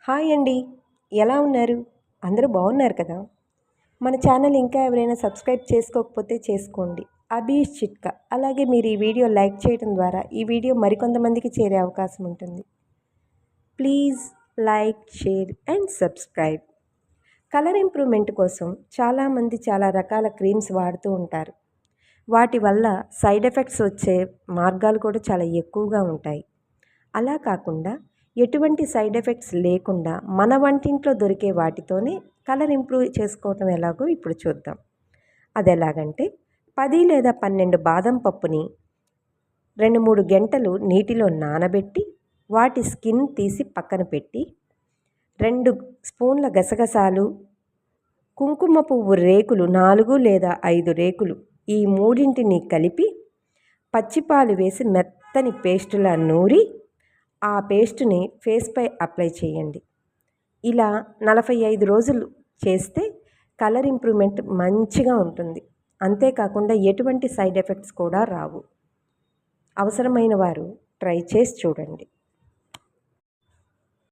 Hi అండి. ఎలా ఉన్నారు? అందరూ బాగున్నారు కదా? మన ఛానల్ ఇంకా ఎవరైనా సబ్స్క్రైబ్ చేసుకోకపోతే చేసుకోండి. అబీష్ చిట్కా. అలాగే మీరు ఈ వీడియో లైక్ చేయడం ద్వారా ఈ వీడియో మరికొంతమందికి చేరే అవకాశం ఉంటుంది. Please like, share and subscribe. Colour improvement కోసం చాలామంది చాలా రకాల క్రీమ్స్ వాడుతూ ఉంటారు. వాటి వల్ల సైడ్ ఎఫెక్ట్స్ వచ్చే మార్గాలు కూడా చాలా ఎక్కువగా ఉంటాయి. అలా కాకుండా ఎటువంటి సైడ్ ఎఫెక్ట్స్ లేకుండా మన వంటింట్లో దొరికే వాటితోనే కలర్ ఇంప్రూవ్ చేసుకోవటం ఎలాగో ఇప్పుడు చూద్దాం. అది ఎలాగంటే 10 లేదా 12 బాదం పప్పుని 2-3 గంటలు నీటిలో నానబెట్టి వాటి స్కిన్ తీసి పక్కన పెట్టి 2 స్పూన్ల గసగసాలు, కుంకుమ పువ్వు రేకులు 4 లేదా 5 రేకులు ఈ మూడింటిని కలిపి పచ్చిపాలు వేసి మెత్తని పేస్టులా నూరి ఆ పేస్టుని ఫేస్పై అప్లై చేయండి. ఇలా 45 రోజులు చేస్తే కలర్ ఇంప్రూవ్మెంట్ మంచిగా ఉంటుంది. అంతేకాకుండా ఎటువంటి సైడ్ ఎఫెక్ట్స్ కూడా రావు. అవసరమైన వారు ట్రై చేసి చూడండి.